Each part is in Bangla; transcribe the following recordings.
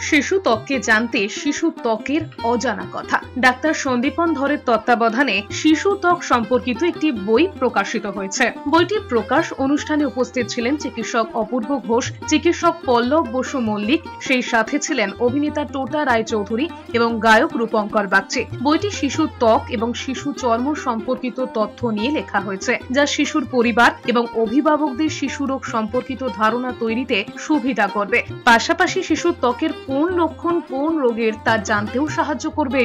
শিশু ত্বককে জানতে শিশু ত্বকের অজানা কথা। ডাক্তার সন্দীপন ধরের তত্ত্বাবধানে শিশু ত্বক সম্পর্কিত একটি বই প্রকাশিত হয়েছে। বইটি প্রকাশ অনুষ্ঠানে উপস্থিত ছিলেন চিকিৎসক অপূর্ব ঘোষ, চিকিৎসক পল্লব বসু মল্লিক, সেই সাথে ছিলেন অভিনেতা টোটা রায়চৌধুরী এবং গায়ক রূপঙ্কর বাগচি। বইটি শিশু ত্বক এবং শিশু চর্ম সম্পর্কিত তথ্য নিয়ে লেখা হয়েছে, যা শিশুর পরিবার এবং অভিভাবকদের শিশু রোগ সম্পর্কিত ধারণা তৈরিতে সুবিধা করবে। পাশাপাশি শিশুর ত্বকের কোন লক্ষণ কোন রোগের তা জানতেও সাহায্য করবে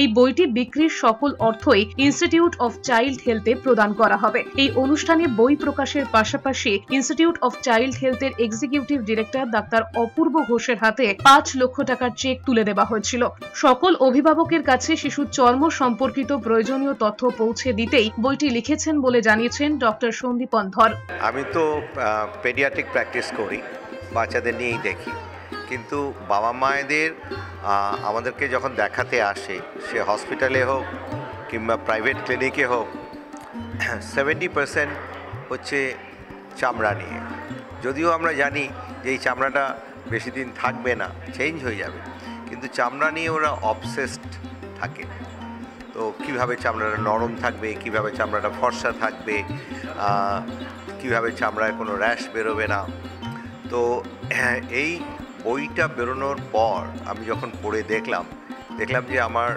এই বইটি বিক্রির সকল অর্থই ইনস্টিটিউট অফ চাইল্ড হেলথে প্রদান করা হবে। এই অনুষ্ঠানে বই প্রকাশের পাশাপাশি ইনস্টিটিউট অফ চাইল্ড হেলথের এক্সিকিউটিভ ডিরেক্টর ডাক্তার অপূর্ব ঘোষের হাতে 5 লক্ষ টাকার চেক তুলে দেওয়া হয়েছিল। সকল অভিভাবকের কাছে শিশুর চর্ম সম্পর্কিত প্রয়োজনীয় তথ্য পৌঁছে দিতেই বইটি লিখেছেন বলে জানিয়েছেন ডক্টর সন্দীপন ধর। আমি তো পেডিয়াট্রিক প্র্যাকটিস করি, বাচ্চাদের নিয়েই দেখি, কিন্তু বাবা মায়েদের আমাদেরকে যখন দেখাতে আসে, সে হসপিটালে হোক কিংবা প্রাইভেট ক্লিনিকে হোক, 70% হচ্ছে চামড়া নিয়ে। যদিও আমরা জানি যে এই চামড়াটা বেশি দিন থাকবে না, চেঞ্জ হয়ে যাবে, কিন্তু চামড়া নিয়ে ওরা অবসেসড থাকে। তো কীভাবে চামড়াটা নরম থাকবে, কীভাবে চামড়াটা ফর্সা থাকবে, কীভাবে চামড়ায় কোনো র্যাশ বেরোবে না। তো এই বইটা বেরোনোর পর আমি যখন পড়ে দেখলাম যে আমার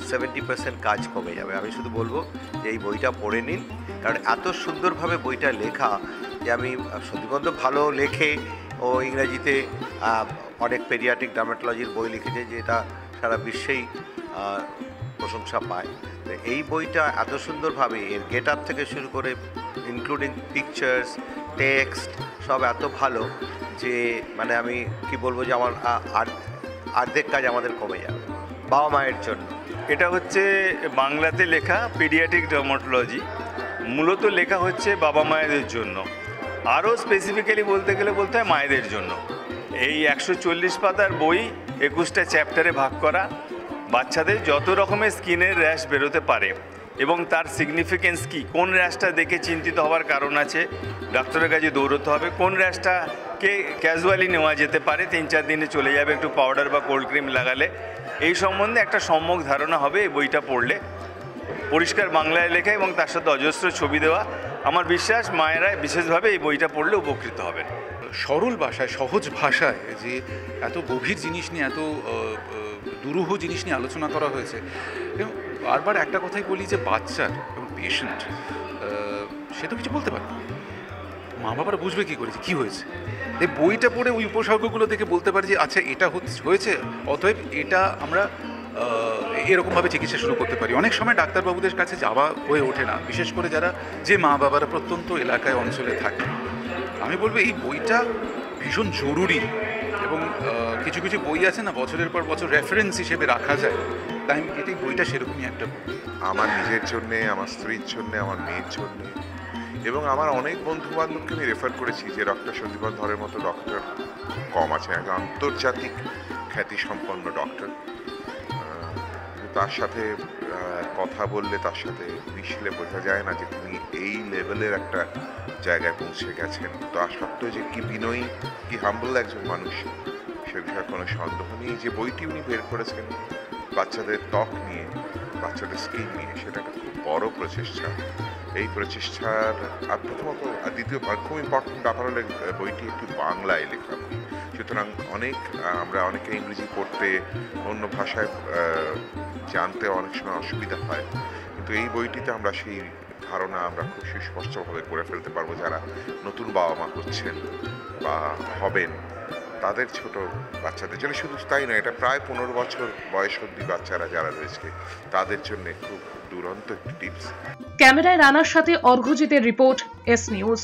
70% কাজ কমে যাবে। আমি শুধু বলবো যে এই বইটা পড়ে নিন, কারণ এত সুন্দরভাবে বইটা লেখা যে আমি সত্যিকার ভালো লেখে, ও ইংরেজিতে অনেক পেডিয়াট্রিক ডার্মাটোলজির বই লিখেছে, যেটা সারা বিশ্বেই প্রশংসা পায়। তো এই বইটা এত সুন্দরভাবে এর গেট আপ থেকে শুরু করে ইনক্লুডিং পিকচার্স, টেক্সট সব এত ভালো যে মানে আমি কি বলবো যে আমার অর্ধেক কাজ আমাদের কমে যাবে বাবা মায়ের জন্য। এটা হচ্ছে বাংলাতে লেখা পেডিয়াট্রিক ডার্মাটোলজি, মূলত লেখা হচ্ছে বাবা মায়েদের জন্য, আরও স্পেসিফিক্যালি বলতে হয় মায়েদের জন্য। এই 140 পাতার বই 21টা চ্যাপ্টারে ভাগ করা। বাচ্চাদের যত রকমের স্কিনের র্যাশ বেরোতে পারে এবং তার সিগনিফিকেন্স কী, কোন র্যাশটা দেখে চিন্তিত হওয়ার কারণ আছে, ডাক্তারের কাছে দৌড়তে হবে, কোন র্যাশটাকে ক্যাজুয়ালি নেওয়া যেতে পারে, 3-4 দিনে চলে যাবে একটু পাউডার বা কোল্ড ক্রিম লাগালে, এই সম্বন্ধে একটা সম্যক ধারণা হবে এই বইটা পড়লে। পরিষ্কার বাংলায় লেখা এবং তার সাথে অজস্র ছবি দেওয়া। আমার বিশ্বাস মায়েরা বিশেষভাবে এই বইটা পড়লে উপকৃত হবেন। সরল ভাষায়, সহজ ভাষায় যে এত গভীর জিনিস নিয়ে, এত দুরূহ জিনিস নিয়ে আলোচনা করা হয়েছে। এবং বারবার একটা কথাই বলি যে বাচ্চার এবং পেশেন্ট সে তো কিছু বলতে পারে, মা বাবারা বুঝবে কী করেছে, কী হয়েছে। এই বইটা পড়ে ওই উপসর্গগুলো দেখে বলতে পারি যে আচ্ছা এটা হয়েছে, অতএব এটা আমরা এরকমভাবে চিকিৎসা শুরু করতে পারি। অনেক সময় ডাক্তারবাবুদের কাছে যাওয়া হয়ে ওঠে না, বিশেষ করে যে মা বাবারা প্রত্যন্ত এলাকায় অঞ্চলে থাকে। আমি বলবো এই বইটা ভীষণ জরুরি এবং কিছু বই আছে না বছরের পর বছর রেফারেন্স হিসেবে রাখা যায়, তাই এটাই বইটা সেরকমই একটা বই। আমার নিজের জন্যে, আমার স্ত্রীর জন্যে, আমার মেয়ের জন্যে এবং আমার অনেক বন্ধু বান্ধবকে আমি রেফার করেছি যে ডক্টর সন্দীপন ধরের মতো ডক্টর কম আছে, একটা আন্তর্জাতিক খ্যাতিসম্পন্ন ডক্টর। তার সাথে কথা বললে, তার সাথে মিশলে বোঝা যায় না যে তিনি এই লেভেলের একটা জায়গায় পৌঁছে গেছেন। তা সত্ত্বেও যে কি বিনয়ী, কি হাম্বল একজন মানুষ, সে বিষয়ে কোনো সন্দেহ নেই। যে বইটি উনি বের করেছেন বাচ্চাদের ত্বক নিয়ে, বাচ্চাদের স্কিন নিয়ে, সেটা একটা খুব বড় প্রচেষ্টা। এই প্রচেষ্টার প্রথমত দ্বিতীয় খুব ইম্পর্টেন্ট ব্যাপার হলে বইটি একটি বাংলায় লেখা বই, সুতরাং আমরা অনেকে ইংরেজি পড়তে, অন্য ভাষায় জানতে অনেক সময় অসুবিধা হয়, কিন্তু এই বইটিতে আমরা সেই ধারণা আমরা খুব সুস্পষ্টভাবে করে ফেলতে পারবো। যারা নতুন বাবা মা হচ্ছেন বা হবেন, তাদের ছোট বাচ্চাদের জন্য, শুধু তাই নয়, এটা প্রায় 15 বছর বয়স অবধি বাচ্চারা যারা রয়েছে তাদের জন্য খুব দুরন্ত একটি টিপস। ক্যামেরায় রানার সাথে অর্ঘ্যজিতের রিপোর্ট, এস নিউজ।